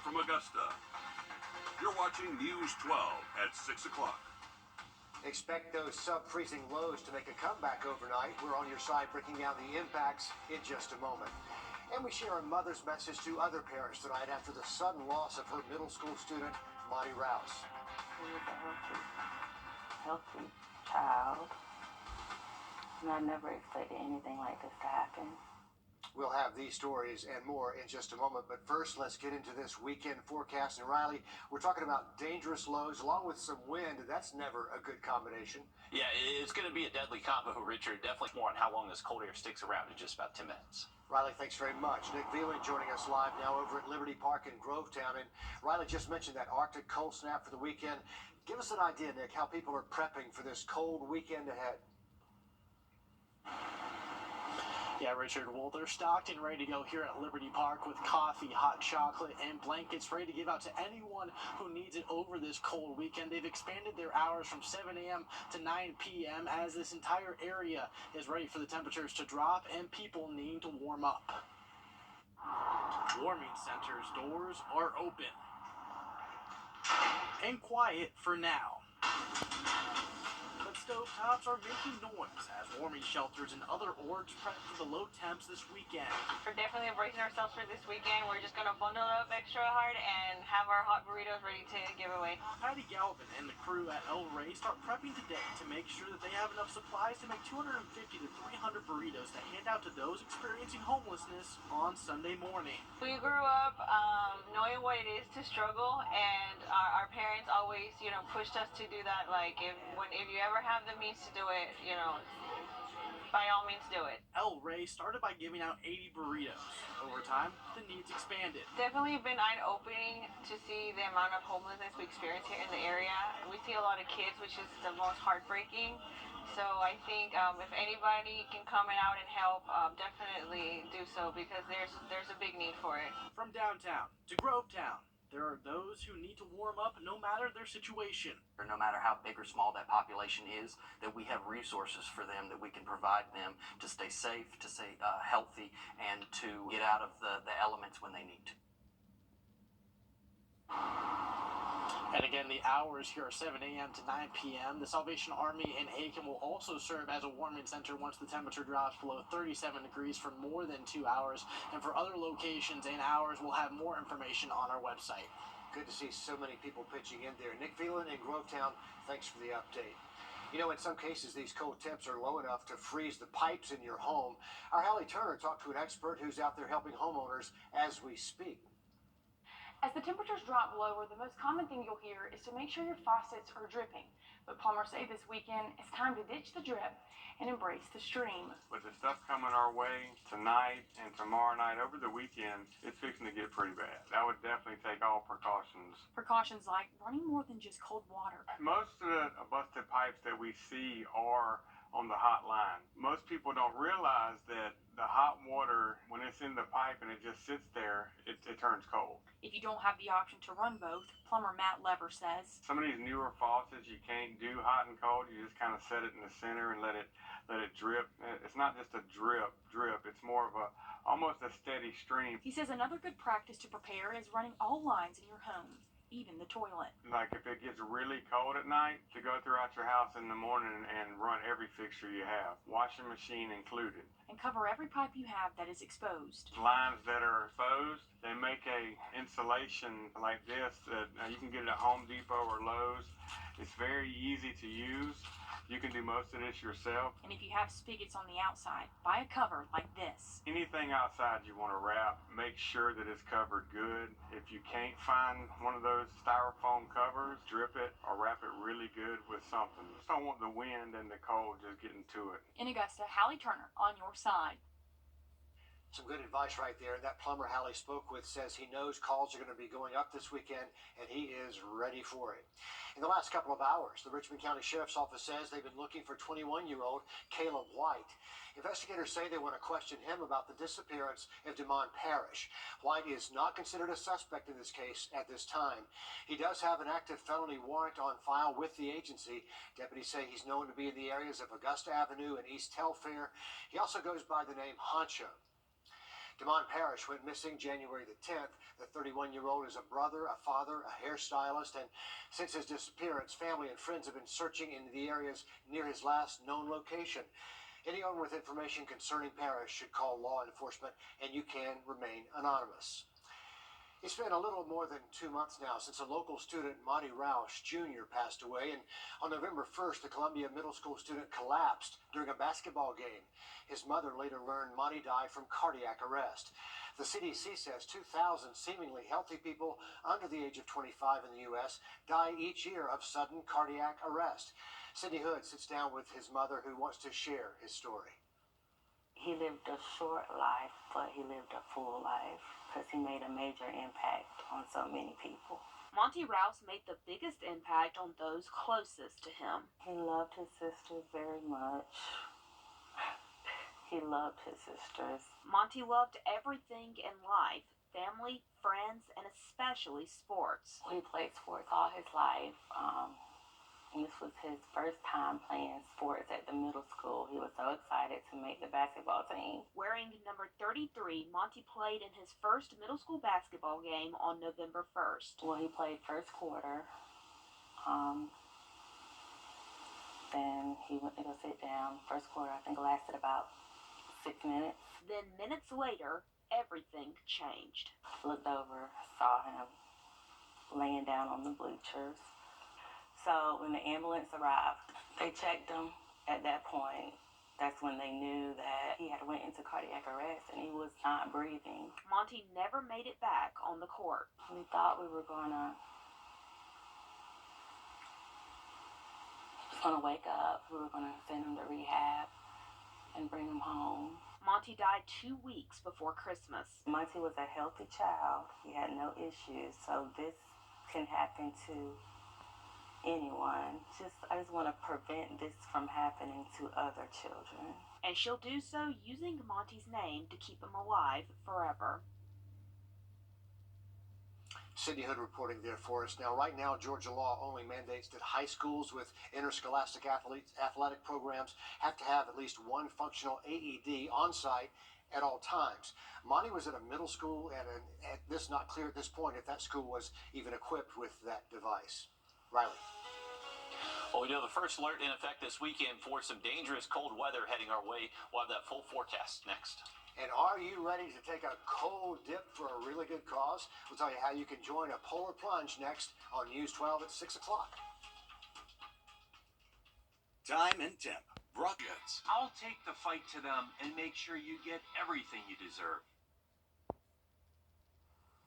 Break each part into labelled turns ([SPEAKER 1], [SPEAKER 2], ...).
[SPEAKER 1] from Augusta. You're watching News 12 at 6 o'clock.
[SPEAKER 2] Expect those sub-freezing lows to make a comeback overnight. We're on your side breaking down the impacts in just a moment. And we share a mother's message to other parents tonight after the sudden loss of her middle school student, Monty Rouse.
[SPEAKER 3] He was a healthy child. And I never expected anything like this to happen.
[SPEAKER 2] We'll have these stories and more in just a moment, but first let's get into this weekend forecast. And Riley, we're talking about dangerous lows along with some wind. That's never a good combination.
[SPEAKER 4] Yeah, it's going to be a deadly combo, Richard. Definitely more on how long this cold air sticks around in just about 10 minutes.
[SPEAKER 2] Riley, thanks very much. Nick Veland joining us live now over at Liberty Park in Grovetown. And Riley just mentioned that Arctic cold snap for the weekend. Give us an idea, Nick, how people are prepping for this cold weekend ahead.
[SPEAKER 5] Yeah, Richard, well, they're stocked and ready to go here at Liberty Park with coffee, hot chocolate, and blankets ready to give out to anyone who needs it over this cold weekend. They've expanded their hours from 7 a.m. to 9 p.m. as this entire area is ready for the temperatures to drop and people need to warm up. Warming centers' doors are open and quiet for now. But stovetops are making noise as warming shelters and other orgs prep for the low temps this weekend.
[SPEAKER 6] We're definitely bracing ourselves for this weekend. We're just going to bundle up extra hard and have our hot burritos ready to give away.
[SPEAKER 5] Patty Galvin and the crew at El Rey start prepping today to make sure that they have enough supplies to make 250 to 300 burritos to hand out to those experiencing homelessness on Sunday morning.
[SPEAKER 6] We grew up knowing what it is to struggle, and our parents always, pushed us to do that. Like, if you ever have the means to do it, by all means do it.
[SPEAKER 5] El Rey started by giving out 80 burritos. Over time, the needs expanded.
[SPEAKER 6] Definitely been eye-opening to see the amount of homelessness we experience here in the area. We see a lot of kids, which is the most heartbreaking. So I think if anybody can come out and help, definitely do so, because there's a big need for it.
[SPEAKER 5] From downtown to Grovetown, there are those who need to warm up no matter their situation.
[SPEAKER 7] Or no matter how big or small that population is, that we have resources for them that we can provide them to stay safe, to stay healthy, and to get out of the elements when they need to.
[SPEAKER 5] And again, the hours here are 7 a.m. to 9 p.m. The Salvation Army in Aiken will also serve as a warming center once the temperature drops below 37 degrees for more than 2 hours. And for other locations and hours, we'll have more information on our website.
[SPEAKER 2] Good to see so many people pitching in there. Nick Veland in Grovetown, thanks for the update. In some cases, these cold temps are low enough to freeze the pipes in your home. Our Hallie Turner talked to an expert who's out there helping homeowners as we speak.
[SPEAKER 8] As the temperatures drop lower, the most common thing you'll hear is to make sure your faucets are dripping. But plumbers say this weekend it's time to ditch the drip and embrace the stream.
[SPEAKER 9] With the stuff coming our way tonight and tomorrow night over the weekend, it's fixing to get pretty bad. I would definitely take all precautions.
[SPEAKER 8] Precautions like running more than just cold water.
[SPEAKER 9] Most of the busted pipes that we see are on the hot line. Most people don't realize that the hot water, when it's in the pipe and it just sits there, it turns cold.
[SPEAKER 8] If you don't have the option to run both, plumber Matt Lever says,
[SPEAKER 9] some of these newer faucets, you can't do hot and cold. You just kind of set it in the center and let it drip. It's not just a drip. It's more of almost a steady stream.
[SPEAKER 8] He says another good practice to prepare is running all lines in your home, even the toilet.
[SPEAKER 9] Like if it gets really cold at night, to go throughout your house in the morning and run every fixture you have, washing machine included.
[SPEAKER 8] And cover every pipe you have that is exposed.
[SPEAKER 9] Lines that are exposed, they make a insulation like this that you can get it at Home Depot or Lowe's. It's very easy to use. You can do most of this yourself.
[SPEAKER 8] And if you have spigots on the outside, buy a cover like this.
[SPEAKER 9] Anything outside you want to wrap, make sure that it's covered good. If you can't find one of those styrofoam covers, drip it or wrap it really good with something. Just don't want the wind and the cold just getting to it.
[SPEAKER 8] In Augusta, Hallie Turner on your side.
[SPEAKER 2] Some good advice right there. That plumber Hallie spoke with says he knows calls are going to be going up this weekend, and he is ready for it. In the last couple of hours, the Richmond County Sheriff's Office says they've been looking for 21-year-old Caleb White. Investigators say they want to question him about the disappearance of Demond Parrish. White is not considered a suspect in this case at this time. He does have an active felony warrant on file with the agency. Deputies say he's known to be in the areas of Augusta Avenue and East Telfair. He also goes by the name Honcho. Damon Parrish went missing January the 10th. The 31-year-old is a brother, a father, a hairstylist, and since his disappearance, family and friends have been searching in the areas near his last known location. Anyone with information concerning Parrish should call law enforcement, and you can remain anonymous. It's been a little more than 2 months now since a local student, Monty Roush Jr., passed away, and on November 1st, the Columbia Middle School student collapsed during a basketball game. His mother later learned Monty died from cardiac arrest. The CDC says 2,000 seemingly healthy people under the age of 25 in the U.S. die each year of sudden cardiac arrest. Sidney Hood sits down with his mother, who wants to share his story.
[SPEAKER 3] He lived a short life, but he lived a full life because he made a major impact on so many people.
[SPEAKER 10] Monty Rouse made the biggest impact on those closest to him.
[SPEAKER 3] He loved his sisters very much. He loved his sisters.
[SPEAKER 10] Monty loved everything in life, family, friends, and especially sports.
[SPEAKER 3] He played sports all his life. And this was his first time playing sports at the middle school. He was so excited to make the basketball team.
[SPEAKER 10] Wearing number 33, Monty played in his first middle school basketball game on November 1st.
[SPEAKER 3] Well, he played first quarter. Then he went to go sit down. First quarter, I think, lasted about 6 minutes.
[SPEAKER 10] Then minutes later, everything changed.
[SPEAKER 3] Looked over, saw him laying down on the bleachers. So when the ambulance arrived, they checked him. At that point, that's when they knew that he had went into cardiac arrest and he was not breathing.
[SPEAKER 10] Monty never made it back on the court.
[SPEAKER 3] We thought we were gonna wake up. We were gonna send him to rehab and bring him home.
[SPEAKER 10] Monty died 2 weeks before Christmas.
[SPEAKER 3] Monty was a healthy child. He had no issues, so this can happen to anyone. I just want to prevent this from happening to other children.
[SPEAKER 10] And she'll do so using Monty's name to keep him alive forever.
[SPEAKER 2] Sidney Hood reporting there for us. Now, right now, Georgia law only mandates that high schools with interscholastic athletic programs have to have at least one functional AED on site at all times. Monty was at a middle school, and it's not clear at this point if that school was even equipped with that device. Riley.
[SPEAKER 4] Well, we know the first alert in effect this weekend for some dangerous cold weather heading our way. We'll have that full forecast next.
[SPEAKER 2] And are you ready to take a cold dip for a really good cause? We'll tell you how you can join a polar plunge next on News 12 at 6 o'clock.
[SPEAKER 1] Time and temp. Rockets.
[SPEAKER 11] I'll take the fight to them and make sure you get everything you deserve.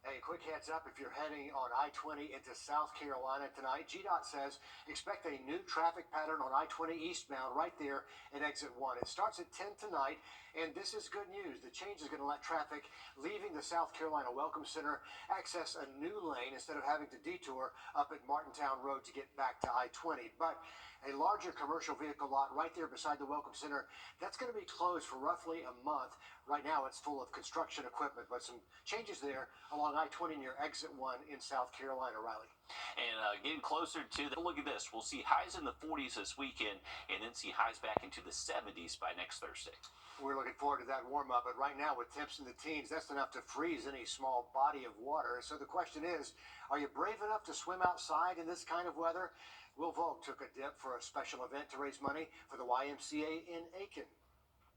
[SPEAKER 2] Hey, quick heads up if you're heading on I-20 into South Carolina tonight. GDOT says expect a new traffic pattern on I-20 eastbound right there at exit 1. It starts at 10 tonight, and this is good news. The change is going to let traffic leaving the South Carolina Welcome Center access a new lane instead of having to detour up at Martintown Road to get back to I-20. But a larger commercial vehicle lot right there beside the Welcome Center, that's going to be closed for roughly a month. Right now, it's full of construction equipment, but some changes there along I-20 near exit 1 in South Carolina, Riley.
[SPEAKER 4] And getting closer to look at this. We'll see highs in the 40s this weekend and then see highs back into the 70s by next Thursday.
[SPEAKER 2] We're looking forward to that warm-up, but right now with temps in the teens, that's enough to freeze any small body of water. So the question is, are you brave enough to swim outside in this kind of weather? Will Vogue took a dip for a special event to raise money for the YMCA in Aiken.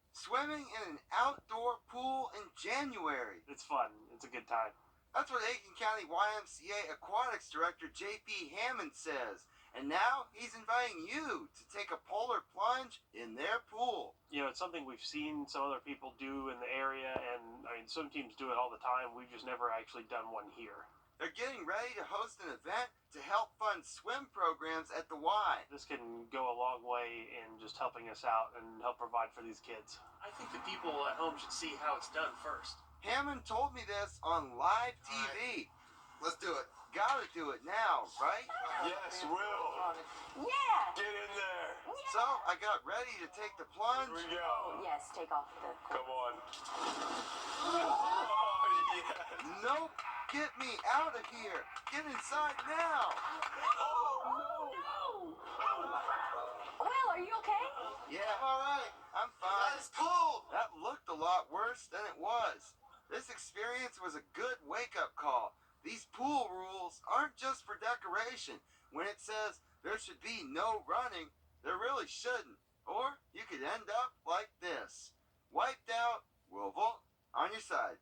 [SPEAKER 12] Swimming in an outdoor pool in January.
[SPEAKER 5] It's fun. It's a good time.
[SPEAKER 12] That's what Aiken County YMCA Aquatics Director J.P. Hammond says. And now he's inviting you to take a polar plunge in their pool.
[SPEAKER 5] You know, it's something we've seen some other people do in the area, and I mean, some teams do it all the time. We've just never actually done one here.
[SPEAKER 12] They're getting ready to host an event to help fund swim programs at the Y.
[SPEAKER 5] This can go a long way in just helping us out and help provide for these kids.
[SPEAKER 11] I think the people at home should see how it's done first.
[SPEAKER 12] Hammond told me this on live TV. Let's do it. Gotta do it now, right?
[SPEAKER 1] Yes, Will.
[SPEAKER 8] Yeah!
[SPEAKER 1] Get in there.
[SPEAKER 12] So I got ready to take the plunge.
[SPEAKER 1] Here we go.
[SPEAKER 8] Yes, take off the...
[SPEAKER 1] Come on. Oh, yes.
[SPEAKER 12] Nope. Get me out of here. Get inside now.
[SPEAKER 8] Oh, no! Will, are you okay?
[SPEAKER 12] Yeah, I'm all right. I'm fine. That's cold. That looked a lot worse than it was. This experience was a good wake-up call. These pool rules aren't just for decoration. When it says there should be no running, there really shouldn't. Or you could end up like this. Wiped out, Wrdw, on your side.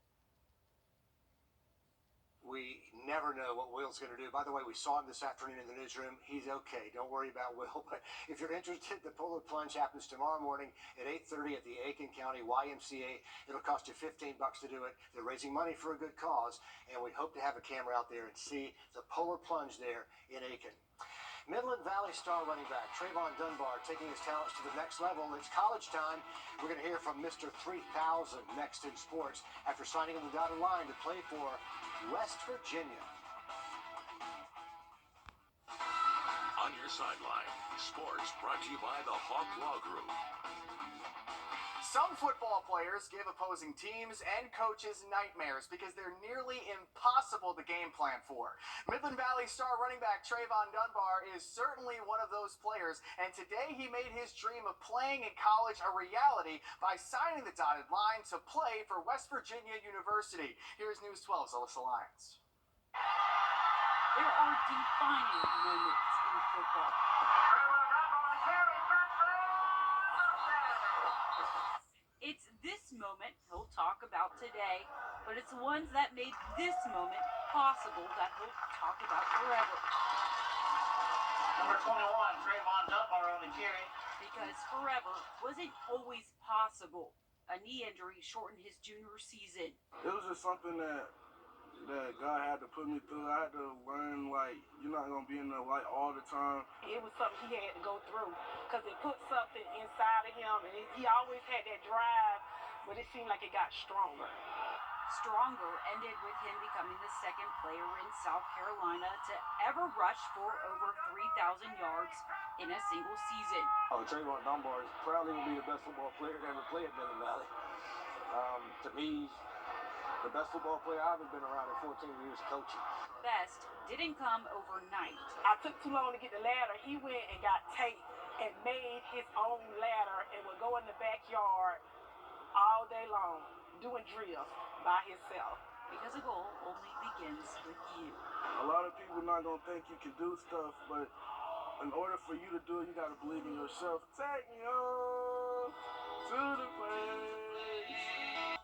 [SPEAKER 2] We never know what Will's going to do. By the way, we saw him this afternoon in the newsroom. He's okay. Don't worry about Will. But if you're interested, the polar plunge happens tomorrow morning at 8:30 at the Aiken County YMCA. It'll cost you $15 to do it. They're raising money for a good cause, and we hope to have a camera out there and see the polar plunge there in Aiken. Midland Valley star running back Trayvon Dunbar taking his talents to the next level. It's college time. We're going to hear from Mr. 3000 next in sports after signing on the dotted line to play for West Virginia.
[SPEAKER 1] On your sideline, sports brought to you by the Hawk Law Group.
[SPEAKER 5] Some football players give opposing teams and coaches nightmares because they're nearly impossible to game plan for. Midland Valley star running back Trayvon Dunbar is certainly one of those players, and today he made his dream of playing in college a reality by signing the dotted line to play for West Virginia University. Here's News 12's Alyssa Lyons.
[SPEAKER 10] There are defining moments in football. It's this moment he'll talk about today, but it's ones that made this moment possible that he'll talk about forever.
[SPEAKER 13] Number 21, Trayvon Dunbar on the carry.
[SPEAKER 10] Because forever wasn't always possible. A knee injury shortened his junior season.
[SPEAKER 14] It was just something that God had to put me through. I had to learn, like, you're not going to be in the light all the time.
[SPEAKER 15] It was something he had to go through because it put something inside of him, and he always had that drive, but it seemed like it got stronger.
[SPEAKER 10] Stronger ended with him becoming the second player in South Carolina to ever rush for over 3,000 yards in a single season.
[SPEAKER 14] Trayvon Dunbar is probably going to be the best football player to ever play at Midland Valley. To me, the best football player I've ever been around in 14 years coaching.
[SPEAKER 10] Best didn't come overnight.
[SPEAKER 15] I took too long to get the ladder. He went and got tape and made his own ladder and would go in the backyard all day long doing drills by himself.
[SPEAKER 10] Because a goal only begins with you.
[SPEAKER 14] A lot of people not going to think you can do stuff, but in order for you to do it, you got to believe in yourself. Take me on to the place.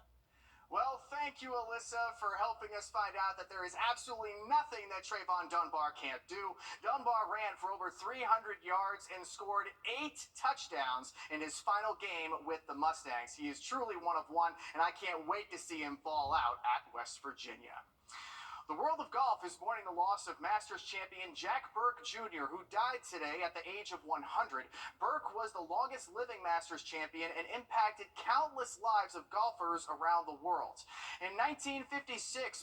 [SPEAKER 5] Well, thank you, Alyssa, for helping us find out that there is absolutely nothing that Trayvon Dunbar can't do. Dunbar ran for over 300 yards and scored 8 touchdowns in his final game with the Mustangs. He is truly one of one, and I can't wait to see him ball out at West Virginia. The world of golf is mourning the loss of Masters champion Jack Burke Jr., who died today at the age of 100. Burke was the longest living Masters champion and impacted countless lives of golfers around the world. In 1956,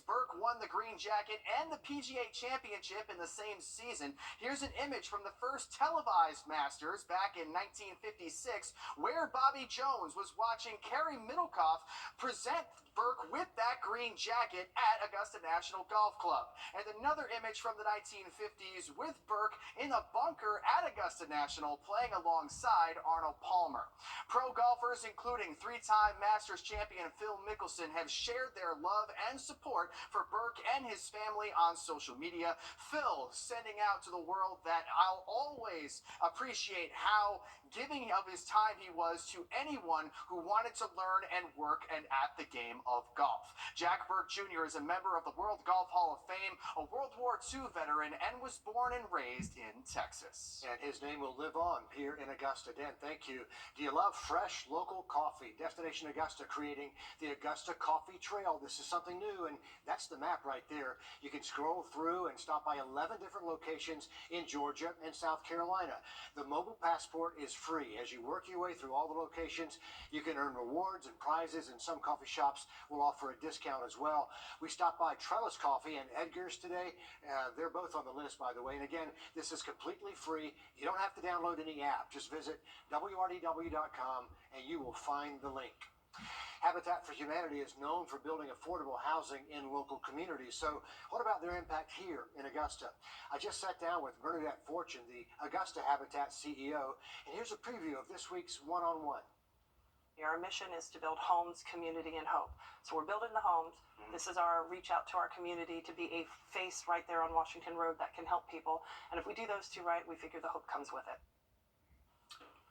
[SPEAKER 5] Burke won the green jacket and the PGA championship in the same season. Here's an image from the first televised Masters back in 1956, where Bobby Jones was watching Kerry Middlecoff present Burke with that green jacket at Augusta National Golf Club. And another image from the 1950s with Burke in a bunker at Augusta National playing alongside Arnold Palmer. Pro golfers, including 3-time Masters champion Phil Mickelson, have shared their love and support for Burke and his family on social media. Phil sending out to the world that I'll always appreciate how giving of his time he was to anyone who wanted to learn and work and at the game of golf. Jack Burke Jr. is a member of the World Golf Hall of Fame, a World War II veteran, and was born and raised in Texas.
[SPEAKER 2] And his name will live on here in Augusta. Dan, thank you. Do you love fresh local coffee? Destination Augusta creating the Augusta Coffee Trail. This is something new, and that's the map right there. You can scroll through and stop by 11 different locations in Georgia and South Carolina. The mobile passport is free. As you work your way through all the locations, you can earn rewards and prizes, and some coffee shops will offer a discount as well. We stopped by Trellis Coffee and Edgar's today. They're both on the list, by the way. And again, this is completely free. You don't have to download any app. Just visit wrdw.com and you will find the link. Habitat for Humanity is known for building affordable housing in local communities. So what about their impact here in Augusta? I just sat down with Bernadette Fortune, the Augusta Habitat CEO, and here's a preview of this week's one-on-one.
[SPEAKER 16] Our mission is to build homes, community, and hope. So we're building the homes. This is our reach out to our community to be a face right there on Washington Road that can help people. And if we do those two right, we figure the hope comes with it.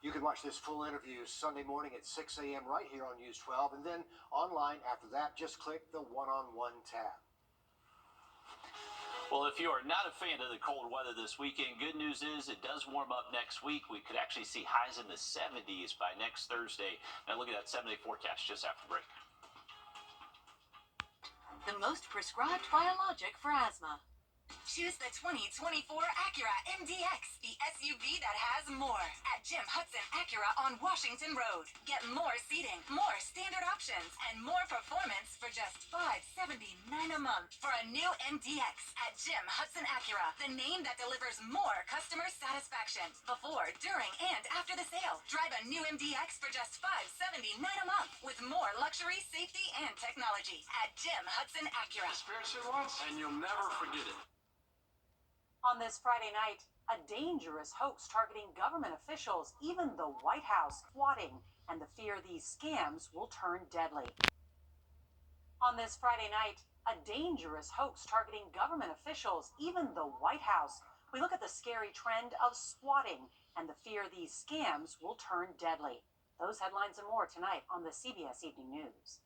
[SPEAKER 2] You can watch this full interview Sunday morning at 6 a.m. right here on News 12. And then online after that, just click the one-on-one tab.
[SPEAKER 4] Well, if you are not a fan of the cold weather this weekend, good news is it does warm up next week. We could actually see highs in the 70s by next Thursday. Now look at that 7-day forecast just after break.
[SPEAKER 17] The most prescribed biologic for asthma. Choose the 2024 Acura MDX, the SUV that has more. At Jim Hudson Acura on Washington Road. Get more seating, more standard options, and more performance for just $579 a month for a new MDX at Jim Hudson Acura, the name that delivers more customer satisfaction before, during, and after the sale. Drive a new MDX for just $579 a month with more luxury, safety, and technology at Jim Hudson Acura.
[SPEAKER 18] Experience it once, and you'll never forget it.
[SPEAKER 19] On this Friday night, a dangerous hoax targeting government officials, even the White House, swatting, and the fear these scams will turn deadly. On this Friday night, a dangerous hoax targeting government officials, even the White House. We look at the scary trend of swatting and the fear these scams will turn deadly. Those headlines and more tonight on the CBS Evening News.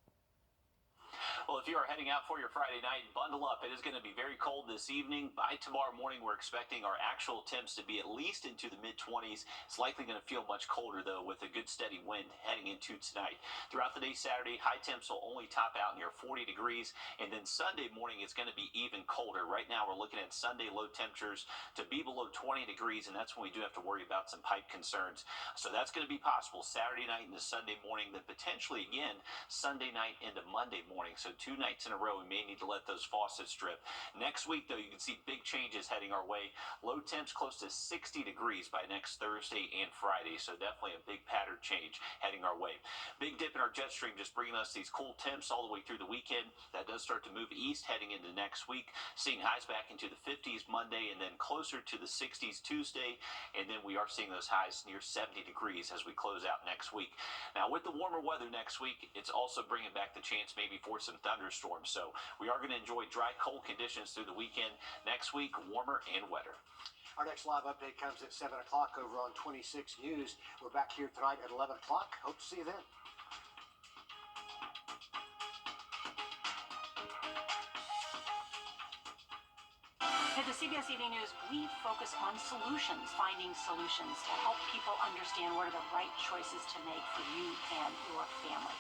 [SPEAKER 4] Well, if you are heading out for your Friday night, bundle up. It is going to be very cold this evening. By tomorrow morning, we're expecting our actual temps to be at least into the mid-20s. It's likely going to feel much colder, though, with a good steady wind heading into tonight. Throughout the day Saturday, high temps will only top out near 40 degrees. And then Sunday morning, it's going to be even colder. Right now, we're looking at Sunday low temperatures to be below 20 degrees, and that's when we do have to worry about some pipe concerns. So that's going to be possible Saturday night into Sunday morning, then potentially again Sunday night into Monday morning. So 2 nights in a row, we may need to let those faucets drip. Next week, though, you can see big changes heading our way. Low temps close to 60 degrees by next Thursday and Friday. So definitely a big pattern change heading our way. Big dip in our jet stream just bringing us these cool temps all the way through the weekend. That does start to move east heading into next week. Seeing highs back into the 50s Monday and then closer to the 60s Tuesday. And then we are seeing those highs near 70 degrees as we close out next week. Now, with the warmer weather next week, it's also bringing back the chance maybe for some thunderstorms. So we are going to enjoy dry, cold conditions through the weekend. Next week, warmer and wetter.
[SPEAKER 2] Our next live update comes at 7 o'clock over on 26 News. We're back here tonight at 11 o'clock. Hope to see you then.
[SPEAKER 19] At the CBS Evening News, we focus on solutions, finding solutions to help people understand what are the right choices to make for you and your family.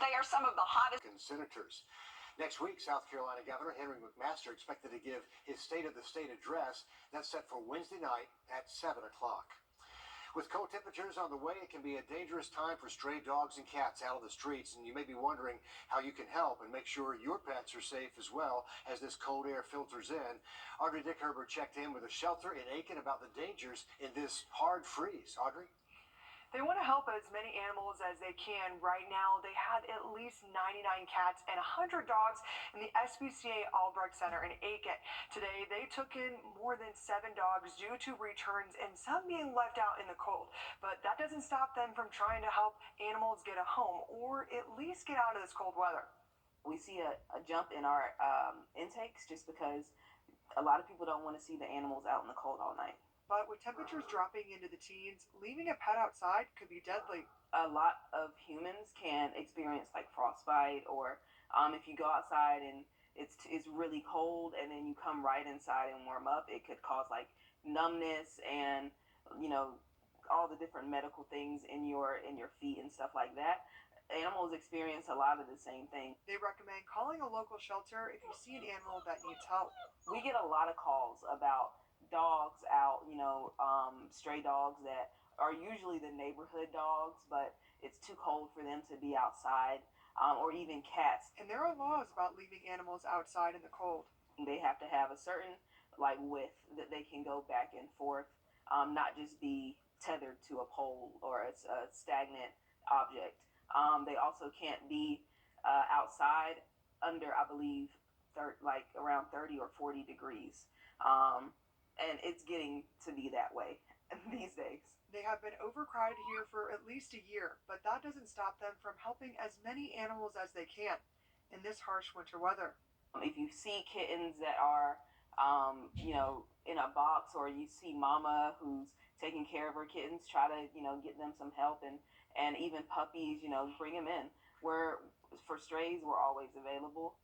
[SPEAKER 20] They are some of the hottest
[SPEAKER 2] Senators. Next week, South Carolina Governor Henry McMaster expected to give his State of the State address. That's set for Wednesday night at 7 o'clock. With cold temperatures on the way, it can be a dangerous time for stray dogs and cats out of the streets, and you may be wondering how you can help and make sure your pets are safe as well as this cold air filters in. Audrey Dickerber checked in with a shelter in Aiken about the dangers in this hard freeze. Audrey?
[SPEAKER 21] They want to help as many animals as they can. Right now, they had at least 99 cats and 100 dogs in the SPCA Albrecht Center in Aiken. Today, they took in more than 7 dogs due to returns and some being left out in the cold. But that doesn't stop them from trying to help animals get a home or at least get out of this cold weather.
[SPEAKER 22] We see a jump in our intakes just because a lot of people don't want to see the animals out in the cold all night.
[SPEAKER 21] But with temperatures dropping into the teens, leaving a pet outside could be deadly.
[SPEAKER 22] A lot of humans can experience like frostbite, or if you go outside and it's really cold and then you come right inside and warm up, it could cause like numbness and all the different medical things in your feet and stuff like that. Animals experience a lot of the same thing.
[SPEAKER 21] They recommend calling a local shelter if you see an animal that needs help.
[SPEAKER 22] We get a lot of calls about dogs out, stray dogs that are usually the neighborhood dogs, but it's too cold for them to be outside, or even cats.
[SPEAKER 21] And there are laws about leaving animals outside in the cold.
[SPEAKER 22] They have to have a certain width that they can go back and forth, not just be tethered to a pole or a stagnant object. They also can't be outside under, I believe, around 30 or 40 degrees. And it's getting to be that way these days.
[SPEAKER 21] They have been overcrowded here for at least a year, but that doesn't stop them from helping as many animals as they can in this harsh winter weather.
[SPEAKER 22] If you see kittens that are, in a box, or you see mama who's taking care of her kittens, try to, get them some help, and even puppies, bring them in. For strays, we're always available.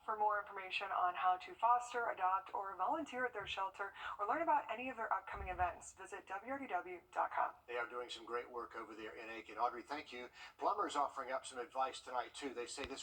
[SPEAKER 21] For more information on how to foster, adopt, or volunteer at their shelter, or learn about any of their upcoming events, visit wrdw.com.
[SPEAKER 2] They are doing some great work over there in Aiken. Audrey, thank you. Plumbers offering up some advice tonight, too. They say this